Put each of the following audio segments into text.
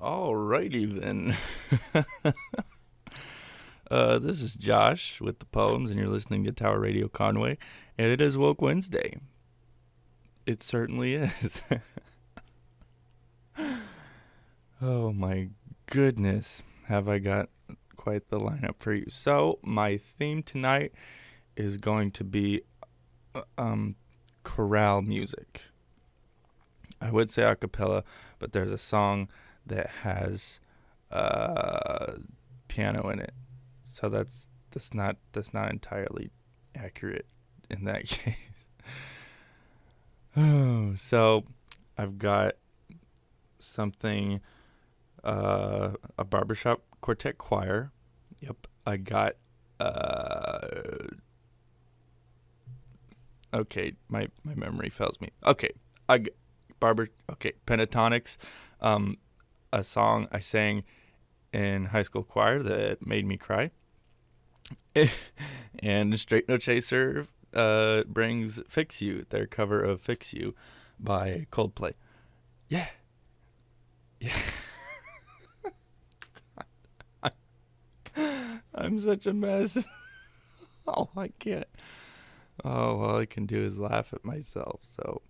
Alrighty then. This is Josh with the poems, and you're listening to Tower Radio Conway, and it is Woke Wednesday. It certainly is. Oh my goodness, have I got quite the lineup for you. So, my theme tonight is going to be chorale music. I would say a cappella, but there's a song that has piano in it. So that's not entirely accurate in that case. Oh, so I've got something a barbershop quartet choir. Yep, I got okay, my memory fails me. Okay, pentatonics, a song I sang in high school choir that made me cry. And Straight No Chaser brings Fix You, their cover of Fix You by Coldplay. Yeah. I'm such a mess. Oh, I can't. Oh, all I can do is laugh at myself, so.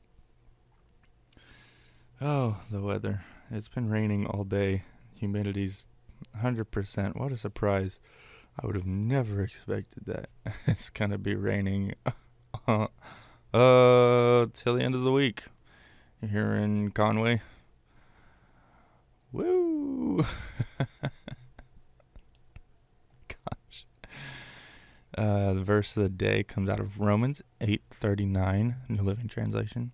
Oh, the weather. It's been raining all day. Humidity's 100%. What a surprise. I would have never expected that. It's gonna be raining till the end of the week here in Conway. Woo! Gosh. The verse of the day comes out of Romans 8:39, New Living Translation.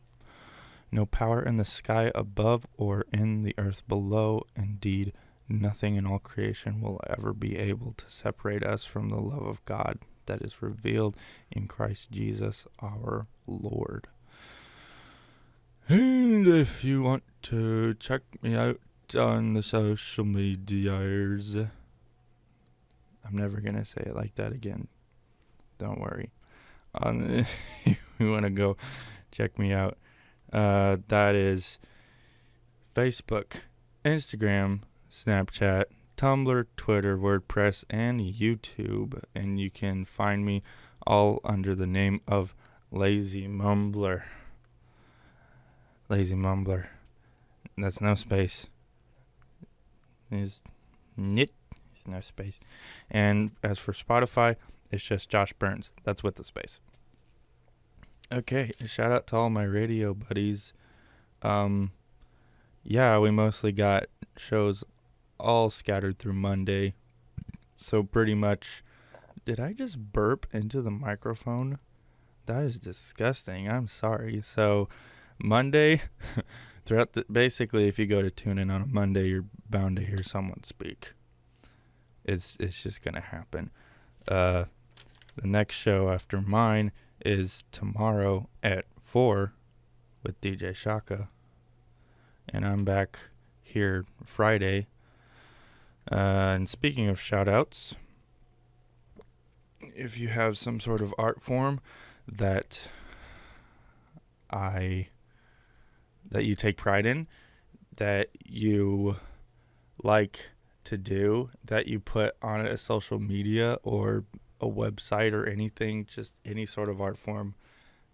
No power in the sky above or in the earth below, indeed, nothing in all creation will ever be able to separate us from the love of God that is revealed in Christ Jesus our Lord. And if you want to check me out on the social medias, I'm never going to say it like that again. Don't worry. If you want to go check me out, that is Facebook, Instagram, Snapchat, Tumblr, Twitter, WordPress, and YouTube. And you can find me all under the name of Lazy Mumbler. Lazy Mumbler. That's no space. There's no space. And as for Spotify, it's just Josh Burns. That's with the space. Okay, shout out to all my radio buddies. Yeah, we mostly got shows all scattered through Monday. So pretty much, did I just burp into the microphone? That is disgusting. I'm sorry. So Monday, basically, if you go to tune in on a Monday, you're bound to hear someone speak. It's just gonna happen. The next show after mine is tomorrow at 4 with DJ Shaka. And I'm back here Friday. And speaking of shout-outs, if you have some sort of art form that you take pride in, that you like to do, that you put on a social media or a website or anything, just any sort of art form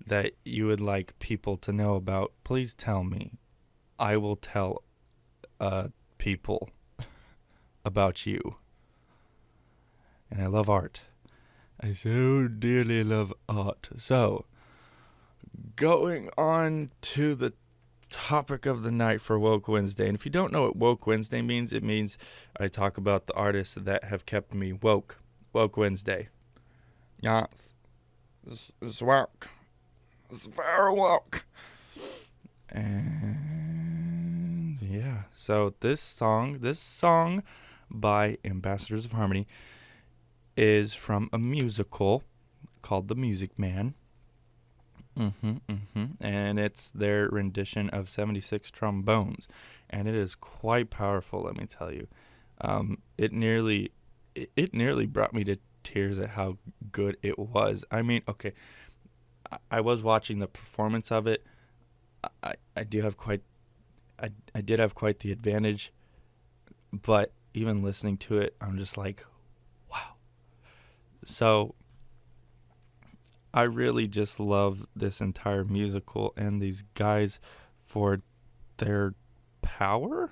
that you would like people to know about, please tell me. I will tell people about you. And I love art. I so dearly love art. So, going on to the topic of the night for Woke Wednesday. And if you don't know what Woke Wednesday means, it means I talk about the artists that have kept me woke. Woke Wednesday. Yes. This is woke. It's very woke. And yeah, so this song by Ambassadors of Harmony is from a musical called The Music Man. And it's their rendition of 76 Trombones. And it is quite powerful, let me tell you. It nearly brought me to tears at how good it was. I mean, okay, I was watching the performance of it. I did have quite the advantage but even listening to it, I'm just like, wow. So I really just love this entire musical and these guys for their power,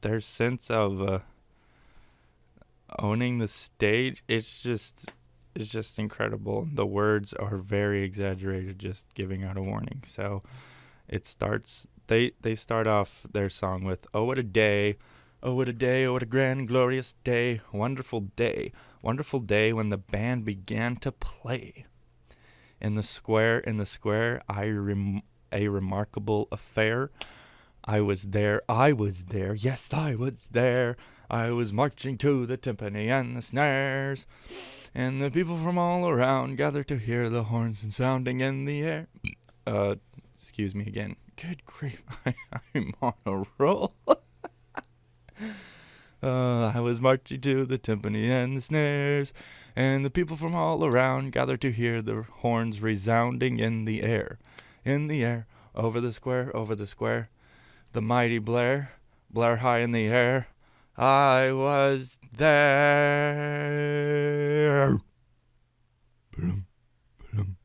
their sense of owning the stage. It's just incredible. The words are very exaggerated, just giving out a warning. So it starts. They start off their song with "Oh what a day, oh what a day, oh what a grand glorious day, wonderful day when the band began to play in the square, a remarkable affair. I was there, yes, I was there. I was marching to the timpani and the snares, and the people from all around gathered to hear the horns and sounding in the air." Excuse me again. Good grief, I'm on a roll. I was marching to the timpani and the snares, and the people from all around gathered to hear the horns resounding in the air, over the square, the mighty blare high in the air. I was there. Boom, boom,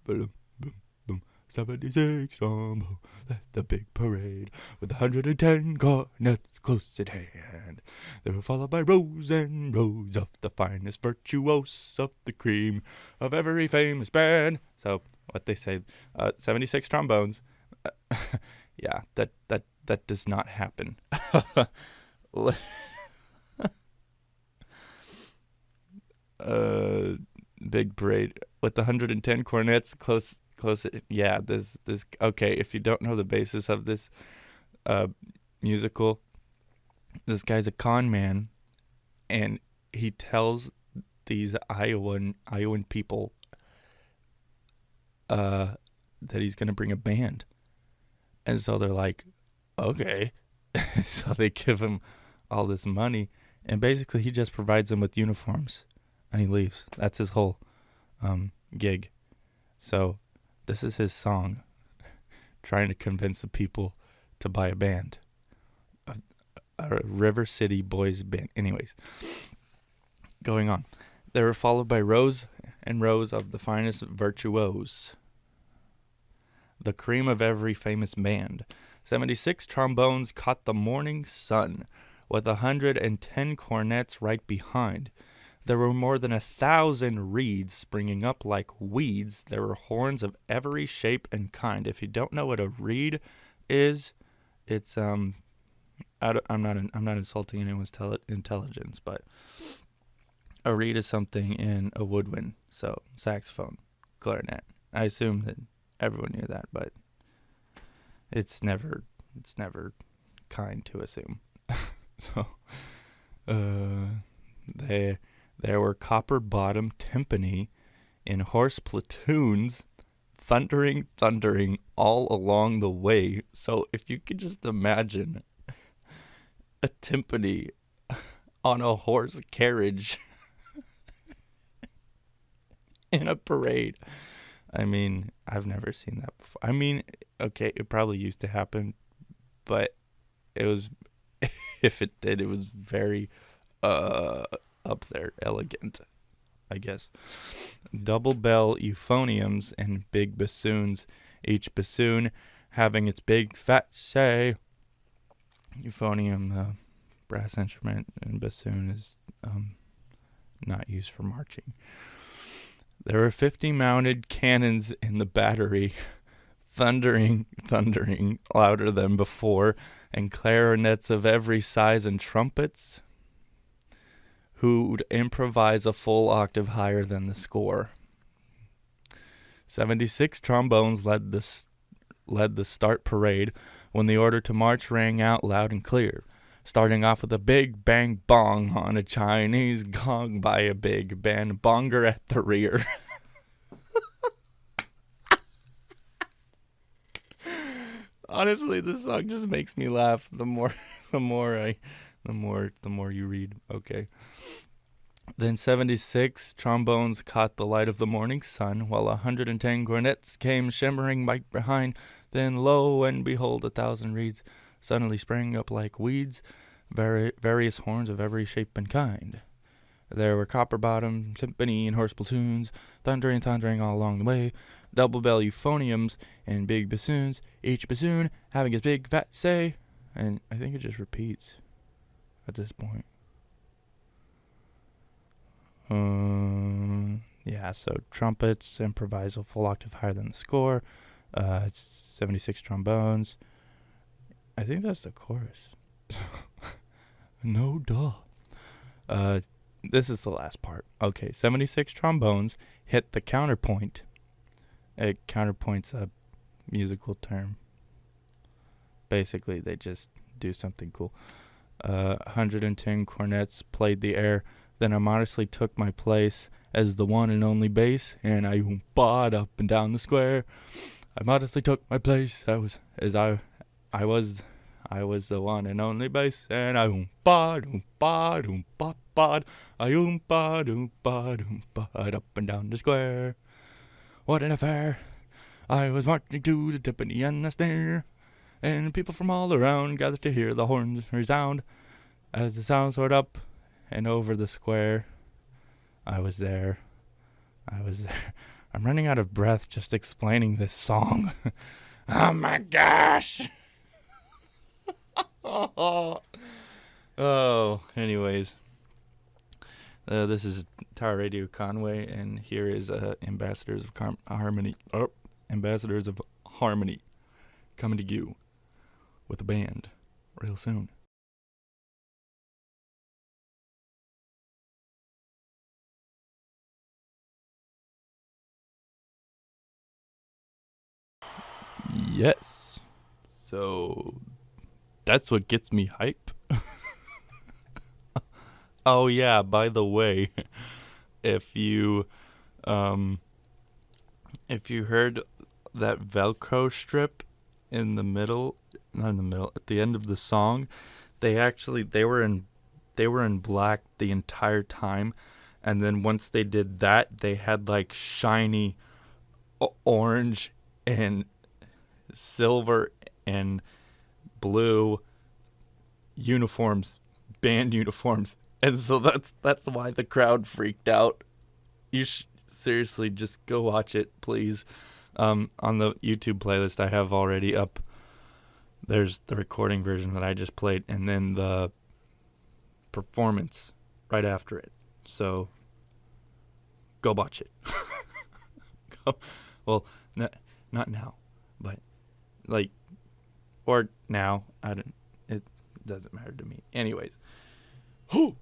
boom, boom, boom. 76 Trombones led the big parade with 110 cornets close at hand. They were followed by rows and rows of the finest virtuosos of the cream of every famous band. So what they say, 76 trombones. Yeah, that does not happen. Big parade with 110 cornets close. Yeah, this. Okay, if you don't know the basis of this musical, this guy's a con man, and he tells these Iowan people that he's gonna bring a band, and so they're like, okay. So they give him all this money, and basically he just provides them with uniforms, and he leaves. That's his whole gig. So this is his song, trying to convince the people to buy a band, a River City boys band. Anyways, going on. They were followed by rows and rows of the finest virtuosos, the cream of every famous band. 76 trombones caught the morning sun, with 110 cornets right behind. There were more than 1,000 reeds springing up like weeds. There were horns of every shape and kind. If you don't know what a reed is, it's I'm not insulting anyone's intelligence, but a reed is something in a woodwind. So saxophone, clarinet. I assume that everyone knew that, but it's never kind to assume. So there were copper-bottomed timpani in horse platoons, thundering all along the way. So if you could just imagine a timpani on a horse carriage in a parade. I mean, I've never seen that before. I mean, okay, it probably used to happen, but it was, if it did, it was very up there, elegant, I guess. Double bell euphoniums and big bassoons, each bassoon having its big fat say. Euphonium, brass instrument, and bassoon is not used for marching. There were 50 mounted cannons in the battery, thundering louder than before, and clarinets of every size and trumpets, who'd improvise a full octave higher than the score. 76 trombones led the start parade when the order to march rang out loud and clear, starting off with a big bang bong on a Chinese gong by a big band bonger at the rear. Honestly, this song just makes me laugh the more you read. Okay. Then 76 trombones caught the light of the morning sun, while 110 cornets came shimmering right behind. Then lo and behold, 1,000 reeds suddenly sprang up like weeds. various horns of every shape and kind. There were copper-bottom, timpani, and horse platoons, thundering all along the way, double-bell euphoniums, and big bassoons, each bassoon having his big fat say. And I think it just repeats at this point. Yeah, so trumpets, improviso, full octave higher than the score. It's 76 trombones. I think that's the chorus. No duh. This is the last part. Okay, 76 trombones hit the counterpoint. Counterpoint's a musical term. Basically, they just do something cool. 110 cornets played the air. Then I modestly took my place as the one and only bass, and I oompahd up and down the square. I modestly took my place. I was the one and only bass, and I oompahd, I oompahd up and down the square. What an affair! I was marching to the timpani and the snare, and people from all around gathered to hear the horns resound. As the sound soared up and over the square, I was there. I'm running out of breath just explaining this song. Oh my gosh! Anyways. This is Tower Radio Conway, and here is Ambassadors of Harmony. Ambassadors of Harmony coming to you with a band real soon. Yes. So that's what gets me hype. Oh yeah, by the way, if you heard that Velcro strip at the end of the song, they were in black the entire time, and then once they did that, they had like shiny orange and silver and blue uniforms, band uniforms. And so that's why the crowd freaked out. You seriously just go watch it, please. On the YouTube playlist I have already up, there's the recording version that I just played, and then the performance right after it. So go watch it. Well, not now, but like, or now. It doesn't matter to me. Anyways. Oh,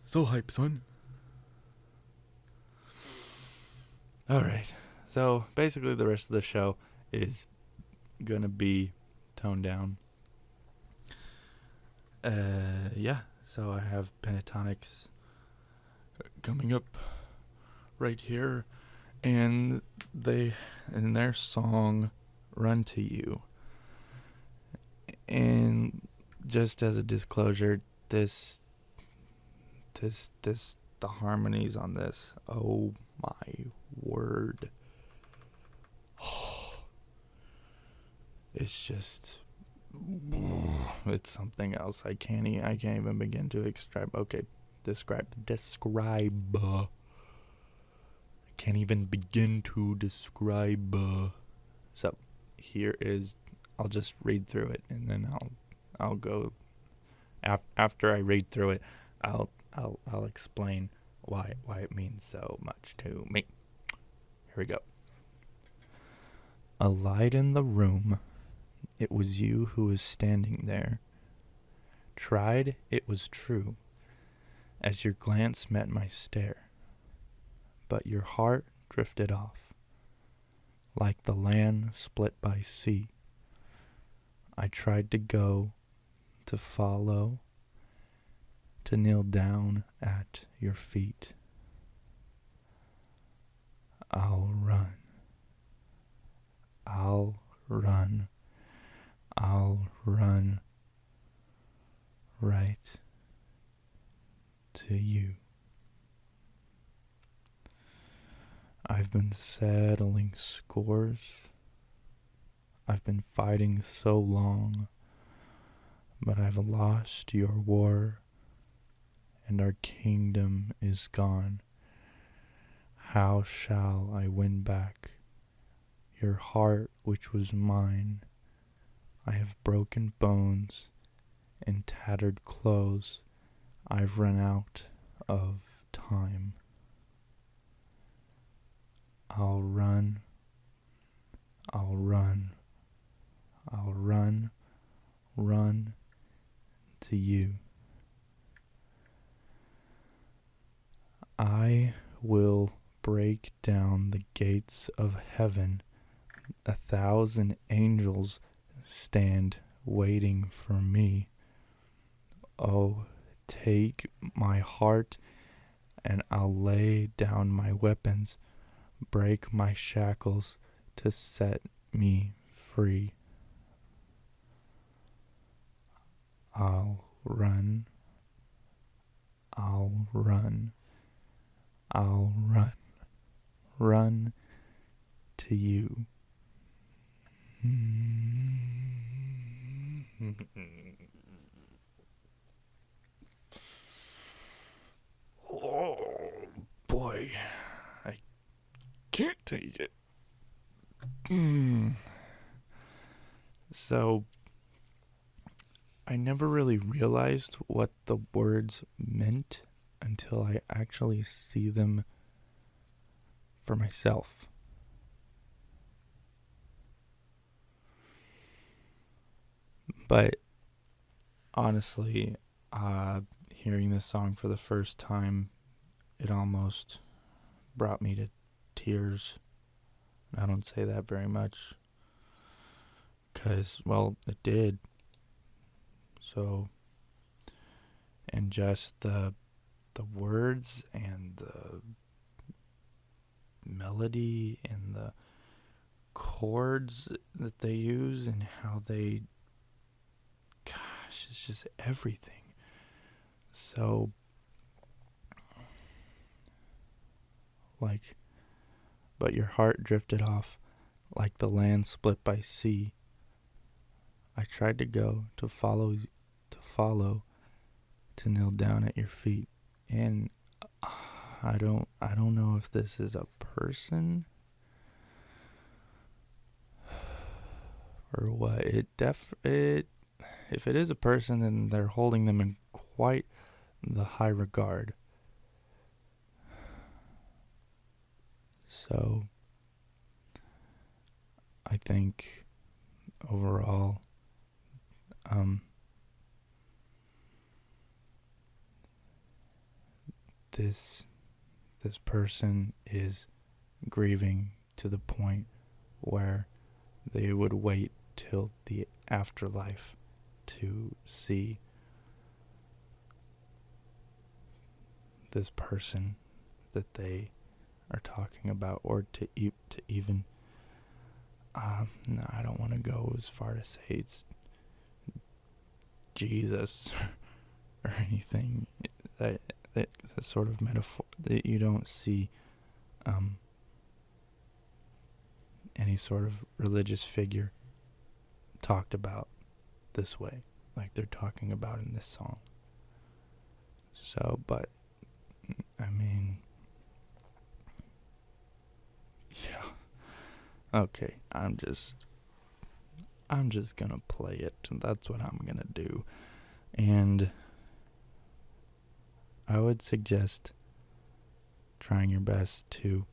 so hype, son. Alright, so basically the rest of the show is gonna be toned down. Yeah, so I have Pentatonics coming up right here, and in their song Run to You. And just as a disclosure, the harmonies on this, oh my word, it's just, it's something else. I can't even begin to describe. I can't even begin to describe. So here is, I'll just read through it, and then I'll go after I read through it. I'll explain why it means so much to me. Here we go. A light in the room. It was you who was standing there. Tried, it was true, as your glance met my stare. But your heart drifted off, like the land split by sea. I tried to go, to follow, to kneel down at your feet. I'll run. I'll run. I'll run right to you. I've been settling scores. I've been fighting so long, but I've lost your war, and our kingdom is gone. How shall I win back your heart which was mine? I have broken bones and tattered clothes. I've run out of time. I'll run, I'll run, I'll run, run to you. I will break down the gates of heaven. 1,000 angels stand waiting for me. Oh, take my heart, and I'll lay down my weapons, break my shackles to set me free. I'll run, I'll run, I'll run, run to you. Oh boy, I can't take it. So, I never really realized what the words meant until I actually see them for myself. But honestly, hearing this song for the first time, it almost brought me to tears. I don't say that very much because, well, it did. So, and just the words and the melody and the chords that they use and how they, gosh, it's just everything. So, like, but your heart drifted off like the land split by sea. I tried to go to follow, to kneel down at your feet, and I don't know if this is a person or what. If it is a person, then they're holding them in quite the high regard. So I think overall, this person is grieving to the point where they would wait till the afterlife to see this person that they are talking about, or to even no, I don't want to go as far to say it's Jesus or anything. That sort of metaphor that you don't see any sort of religious figure talked about this way, like they're talking about in this song. So, but I mean, yeah. Okay, I'm just gonna play it. That's what I'm gonna do. And I would suggest trying your best to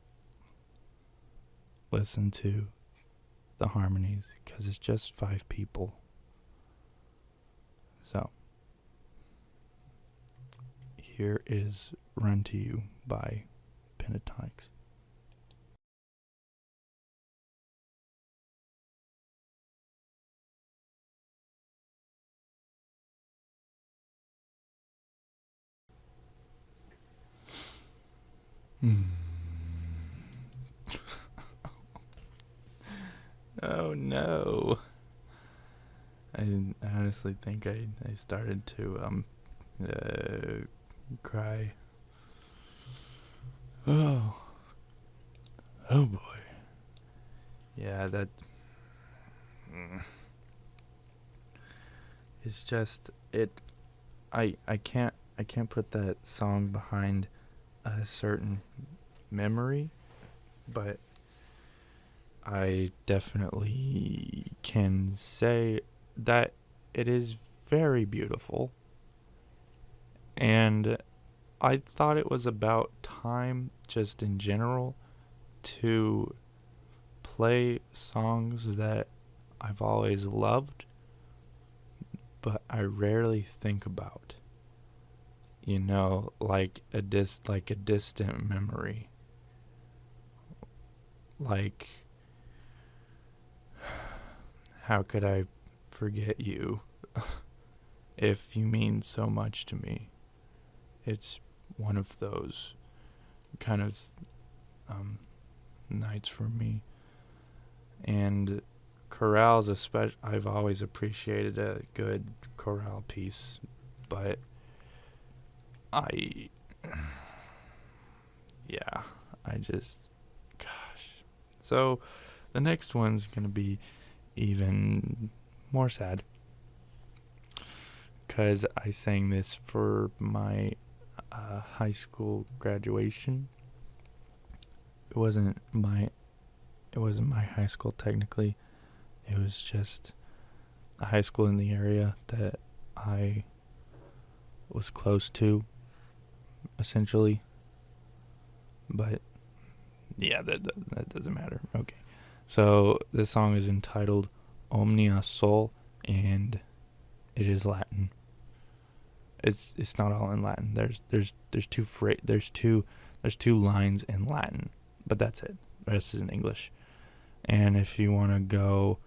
listen to the harmonies, because it's just 5 people. So, here is Run to You by Pentatonics. Oh no. I honestly think I started to cry. Oh boy. Yeah, that It's just it. I can't put that song behind a certain memory, but I definitely can say that it is very beautiful. And I thought it was about time, just in general, to play songs that I've always loved, but I rarely think about. Like a distant memory. Like, how could I forget you if you mean so much to me? It's one of those kind of um, nights for me. And chorales, especially, I've always appreciated a good chorale piece, but I, yeah, I just, gosh. So the next one's gonna be even more sad, because I sang this for my high school graduation. It wasn't my it wasn't my high school technically. It was just a high school in the area that I was close to, essentially. But yeah, that doesn't matter. Okay. So this song is entitled Omnia Sol, and it is Latin. It's not all in Latin. There's two lines in Latin, but that's it. The rest is in English. And if you want to go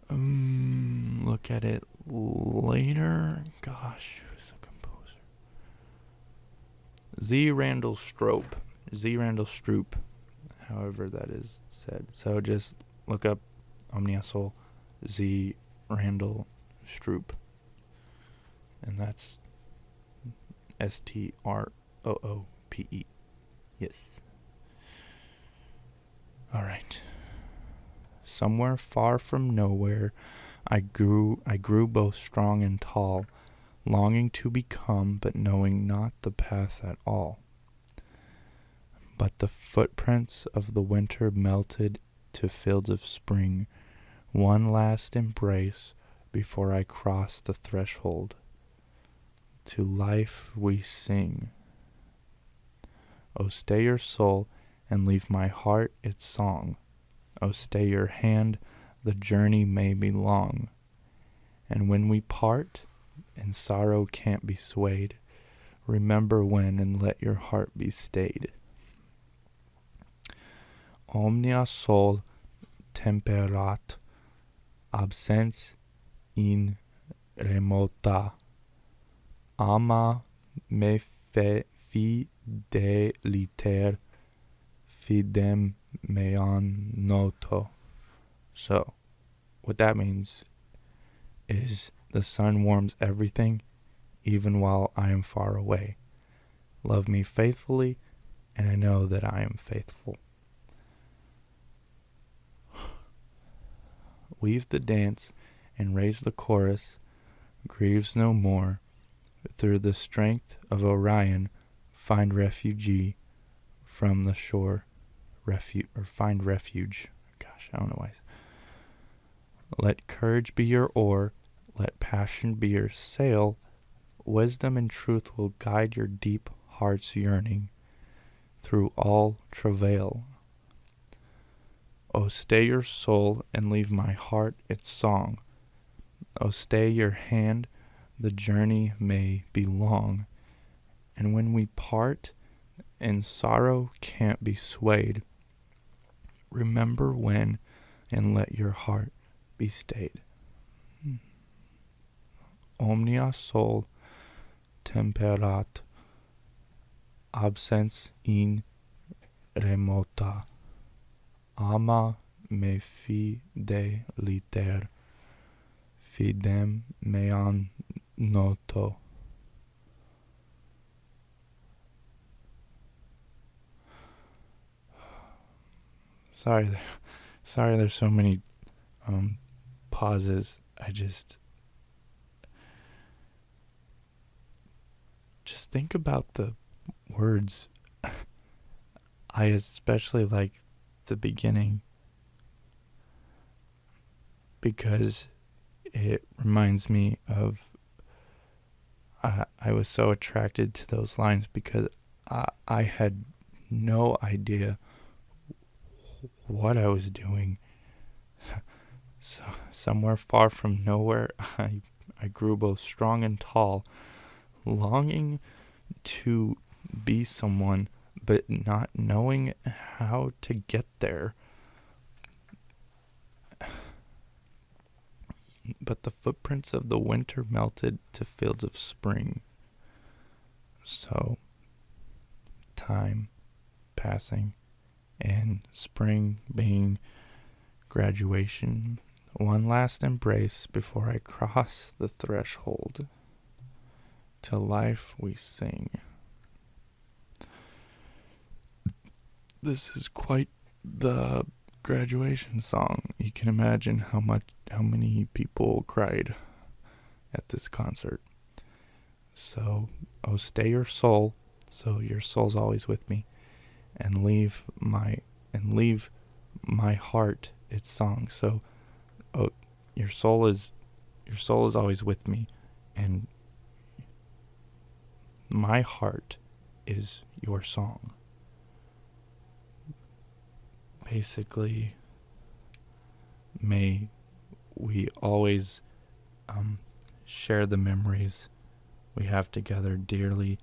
look at it later, gosh, who's the composer? Z. Randall Stroop, however that is said. So just look up Omnia Sol, Z. Randall Stroop, and that's Stroope. Yes. All right. Somewhere far from nowhere, I grew both strong and tall, longing to become, but knowing not the path at all. But the footprints of the winter melted to fields of spring, one last embrace before I cross the threshold. To life we sing. Oh, stay your soul and leave my heart its song. Oh, stay your hand, the journey may be long. And when we part, and sorrow can't be swayed, remember when and let your heart be stayed. Omnia Sol temperat, absens in remota. Ama me fideliter fidem meon noto. So, what that means is the sun warms everything, even while I am far away. Love me faithfully, and I know that I am faithful. Weave the dance and raise the chorus, grieves no more. Through the strength of Orion, find refugee from the shore. Find refuge. Gosh, I don't know why. Let courage be your oar, let passion be your sail. Wisdom and truth will guide your deep heart's yearning through all travail. Oh, stay your soul and leave my heart its song. Oh, stay your hand, the journey may be long. And when we part and sorrow can't be swayed, remember when and let your heart be stayed. Omnia Sol temperat, absens in remota. Ama me fideliter, fidem meon noto. Sorry, there's so many pauses. think about the words. I especially like the beginning because it reminds me of I was so attracted to those lines because I had no idea what I was doing. So somewhere far from nowhere, I grew both strong and tall, longing to be someone, but not knowing how to get there. But the footprints of the winter melted to fields of spring. So, time passing, and spring being graduation. One last embrace before I cross the threshold. To life we sing. This is quite the graduation song. You can imagine how many people cried at this concert. So, oh, stay your soul, so your soul's always with me, and leave my heart its song. So, oh, your soul is always with me, and my heart is your song. Basically, may we always share the memories we have together dearly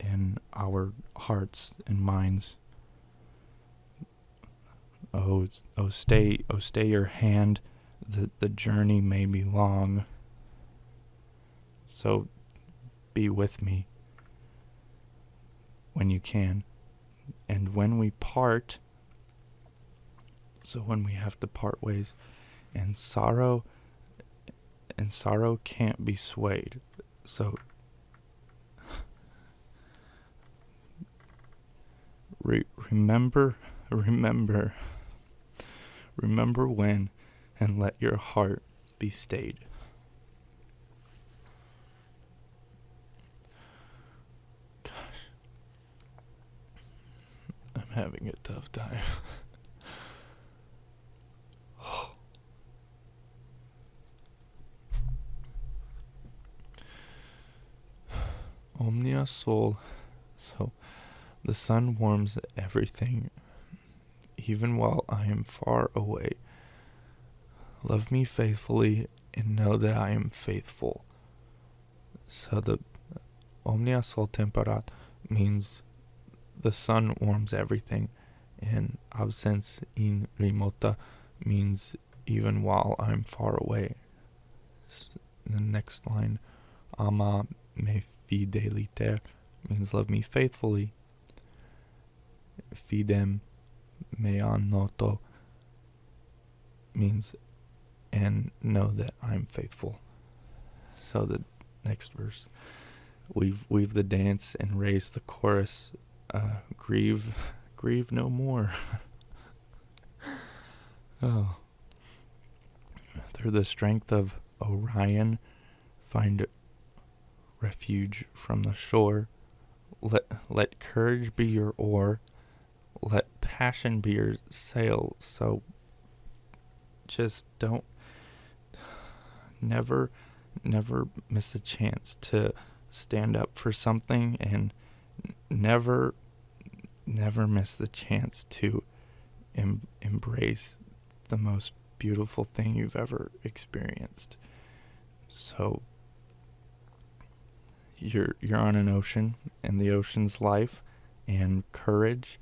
in our hearts and minds. Oh, stay your hand. The journey may be long, so be with me when you can. And when we part, so when we have to part ways, and sorrow can't be swayed. So remember when, and let your heart be stayed. Gosh, I'm having a tough time. Omnia Sol. So the sun warms everything, even while I am far away. Love me faithfully and know that I am faithful. So the Omnia Sol Temperat means the sun warms everything, and absens in remota means even while I'm far away. The next line, ama me fideliter, means love me faithfully. Fidem me noto means and know that I'm faithful. So the next verse, weave the dance and raise the chorus. Grieve no more. Oh, through the strength of Orion, find refuge from the shore. Let courage be your oar. Let passion be your sail. So just never miss a chance to stand up for something, and never miss the chance to embrace the most beautiful thing you've ever experienced. So you're on an ocean, and the ocean's life, and courage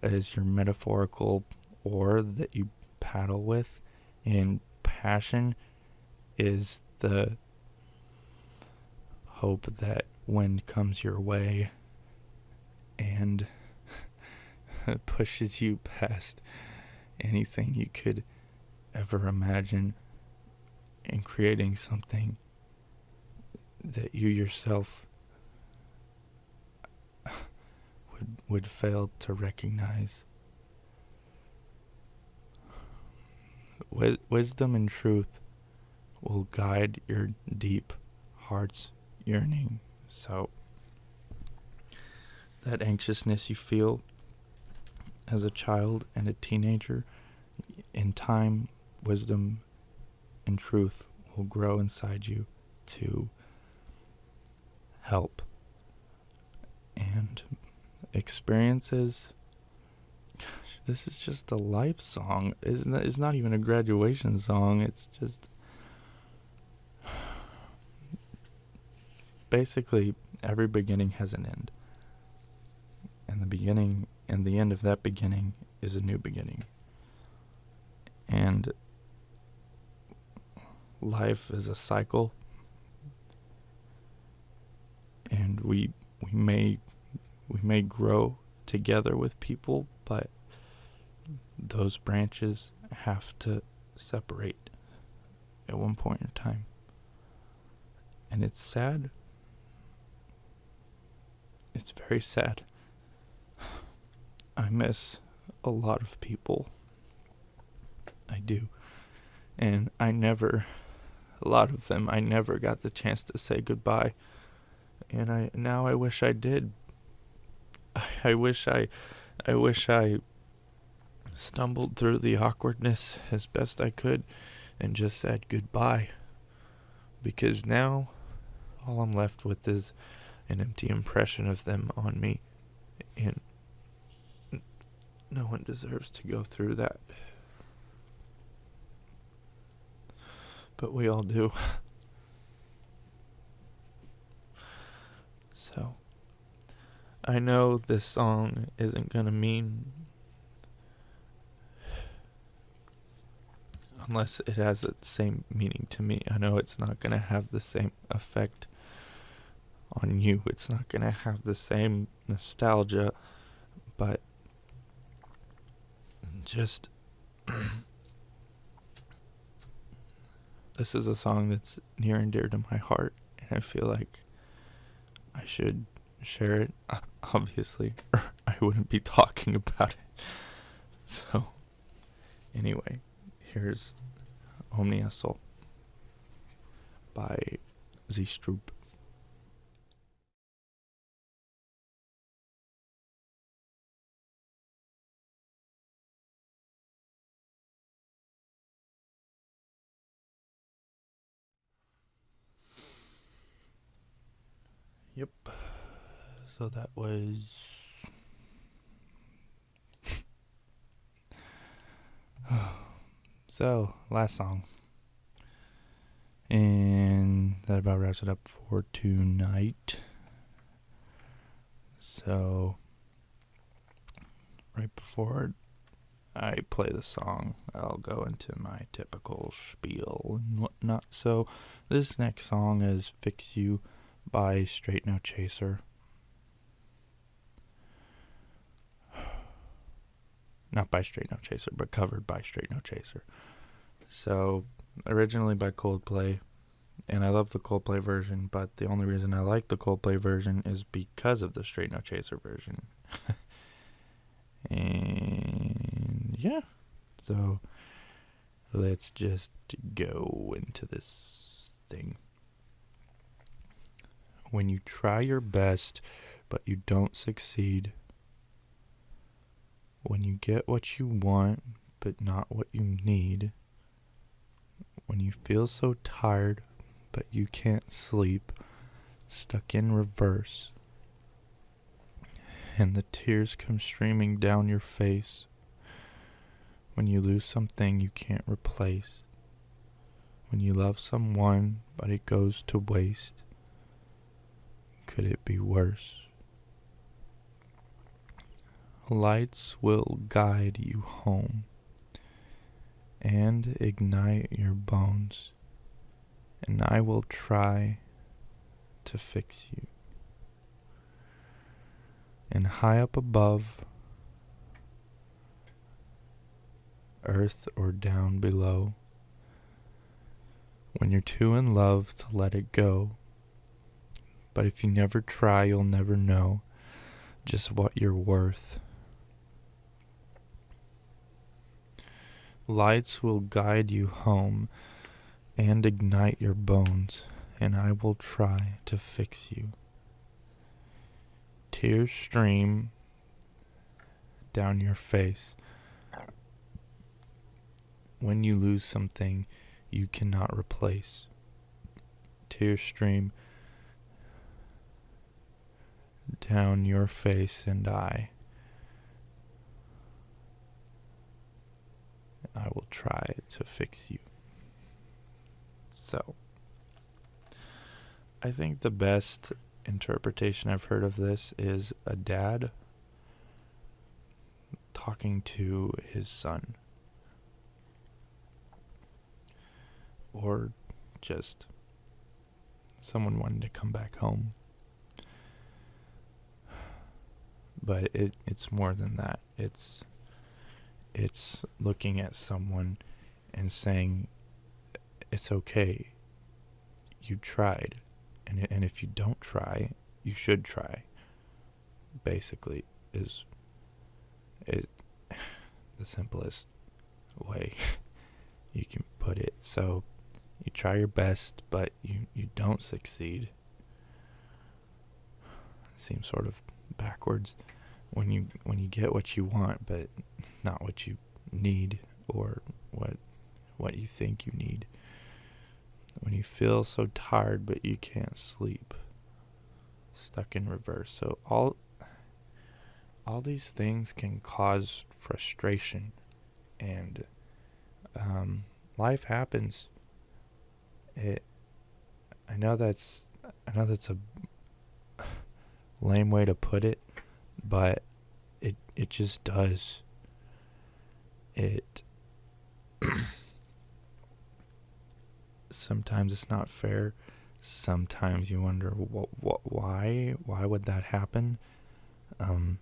is your metaphorical oar that you paddle with, and passion is the hope that wind comes your way and pushes you past anything you could ever imagine, and creating something that you yourself would fail to recognize. Wisdom and truth will guide your deep heart's yearning. So that anxiousness you feel as a child and a teenager, in time, wisdom and truth will grow inside you to help. And experiences, gosh, this is just a life song. It's not even a graduation song. It's just basically every beginning has an end. And the beginning and the end of that beginning is a new beginning. And life is a cycle. And we may grow together with people, but those branches have to separate at one point in time. And it's sad. It's very sad. I miss a lot of people. I do. And a lot of them, I never got the chance to say goodbye. And I wish I did. I wish I stumbled through the awkwardness as best I could and just said goodbye. Because now all I'm left with is an empty impression of them on me. And no one deserves to go through that. But we all do. So, I know this song isn't gonna mean, unless it has the same meaning to me, I know it's not gonna have the same effect on you. It's not gonna have the same nostalgia, but just this is a song that's near and dear to my heart, and I feel like I should share it, obviously, or I wouldn't be talking about it. So, anyway, here's Omnia Sol by Z Stroop. Yep. So that was so last song. And that about wraps it up for tonight. So right before I play the song, I'll go into my typical spiel and whatnot. So this next song is Fix You by Straight No Chaser. Not by Straight No Chaser, but covered by Straight No Chaser. So, originally by Coldplay, and I love the Coldplay version, but the only reason I like the Coldplay version is because of the Straight No Chaser version. And yeah, so let's just go into this thing. When you try your best, but you don't succeed. When you get what you want, but not what you need. When you feel so tired, but you can't sleep. Stuck in reverse. And the tears come streaming down your face. When you lose something you can't replace. When you love someone, but it goes to waste. Could it be worse? Lights will guide you home and ignite your bones, and I will try to fix you. And high up above, earth or down below, when you're too in love to let it go. But if you never try, you'll never know just what you're worth. Lights will guide you home and ignite your bones, and I will try to fix you. Tears stream down your face when you lose something you cannot replace. Tears stream down your face and I will try to fix you. So, I think the best interpretation I've heard of this is a dad talking to his son. Or just someone wanting to come back home. But it's more than that. It's looking at someone and saying, it's okay. You tried. And if you don't try, you should try. Basically, is the simplest way you can put it. So you try your best, but you don't succeed. Seems sort of backwards. When you get what you want, but not what you need or what you think you need. When you feel so tired but you can't sleep. Stuck in reverse. So all these things can cause frustration, and life happens. I know that's a lame way to put it, but it just does. Sometimes it's not fair. Sometimes you wonder why would that happen? The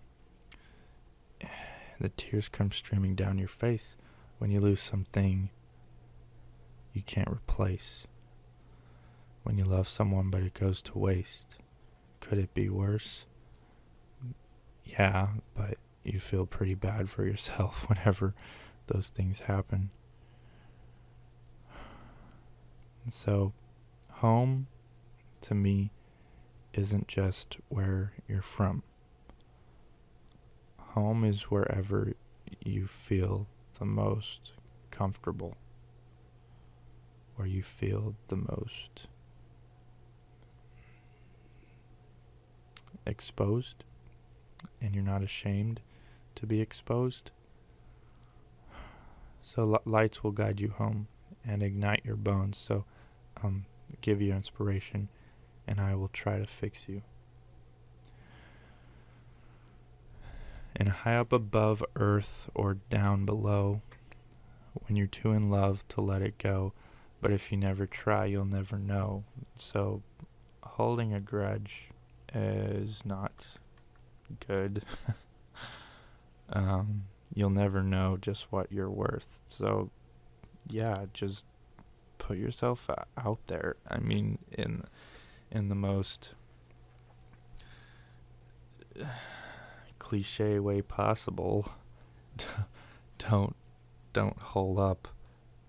tears come streaming down your face when you lose something you can't replace. When you love someone but it goes to waste. Could it be worse? Yeah, but you feel pretty bad for yourself whenever those things happen. So, home, to me, isn't just where you're from. Home is wherever you feel the most comfortable. Where you feel the most exposed, and you're not ashamed to be exposed. So lights will guide you home and ignite your bones. So give you inspiration, and I will try to fix you. And high up above earth or down below, when you're too in love to let it go, but if you never try, you'll never know. So holding a grudge is not good. You'll never know just what you're worth. So yeah, just put yourself out there. I mean, in the most cliche way possible. Don't hold up.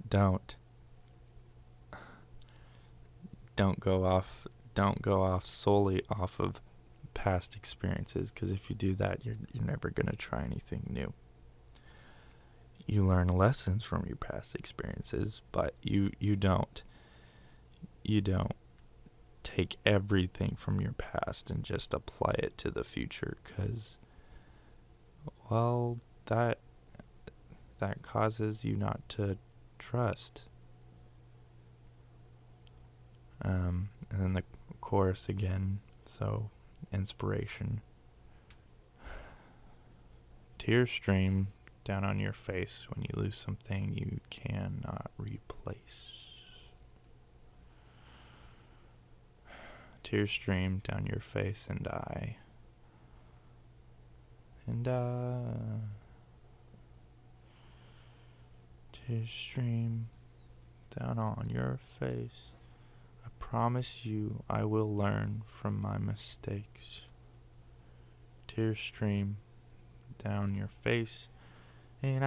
Don't go off solely off of past experiences, because if you do that, you're never going to try anything new. You learn lessons from your past experiences, but you don't take everything from your past and just apply it to the future, because well, that causes you not to trust. And then the chorus again, so inspiration. Tears stream down on your face when you lose something you cannot replace. Tears stream down your face and I. Tears stream down on your face. I promise you I will learn from my mistakes. Tears stream down your face, and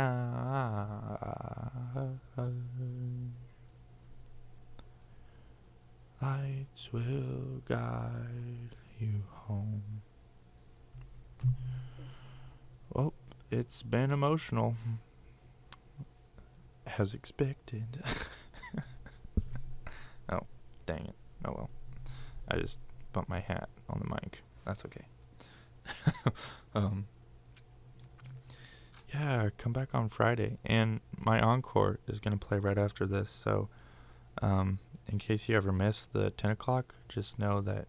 lights will guide you home. Well, it's been emotional, as expected. Oh, dang it. Oh well. I just bumped my hat on the mic. That's okay. um, yeah, come back on Friday. And my encore is going to play right after this. So, in case you ever miss the 10 o'clock, just know that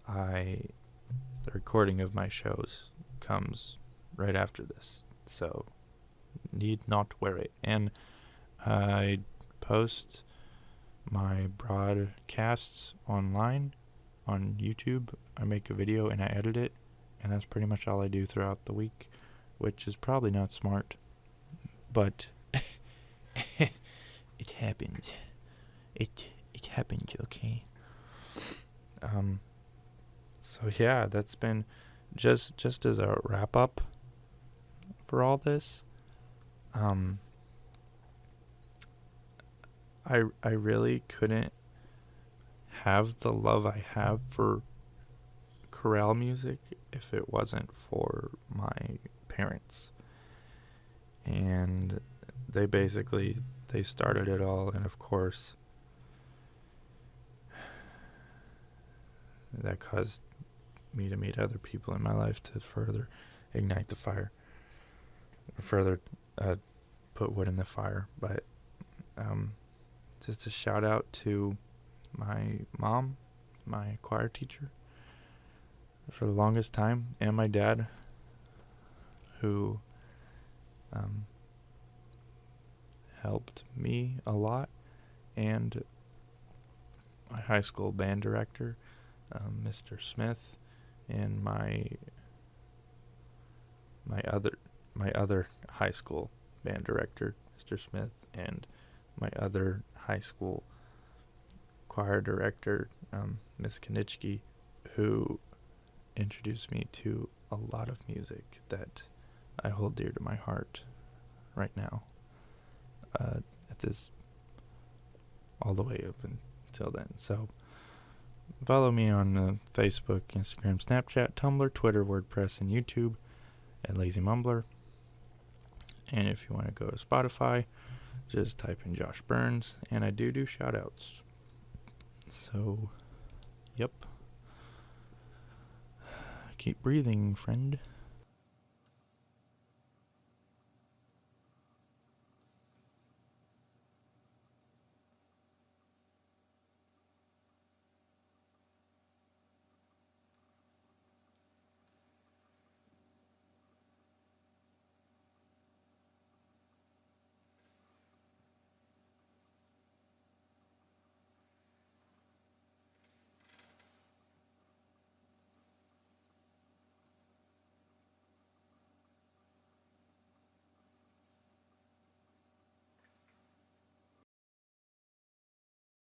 the recording of my shows comes right after this. So, need not worry. And I post my broadcasts online on YouTube. I make a video and I edit it, and that's pretty much all I do throughout the week, which is probably not smart, but it happens. It happens, okay? So yeah, that's been just as a wrap up for all this. I really couldn't have the love I have for chorale music if it wasn't for my parents. And they started it all, and of course that caused me to meet other people in my life to further ignite the fire, or further put wood in the fire. But just a shout out to my mom, my choir teacher, for the longest time, and my dad, who helped me a lot, and my high school band director, Mr. Smith, and my other high school band director, Mr. Smith, and my other high school choir director, Miss Kanichki, who introduced me to a lot of music that I hold dear to my heart right now. At this, all the way up until then. So follow me on Facebook, Instagram, Snapchat, Tumblr, Twitter, WordPress, and YouTube at Lazy Mumbler. And if you want to go to Spotify, just type in Josh Burns, and I do shout outs. So, yep. Keep breathing, friend.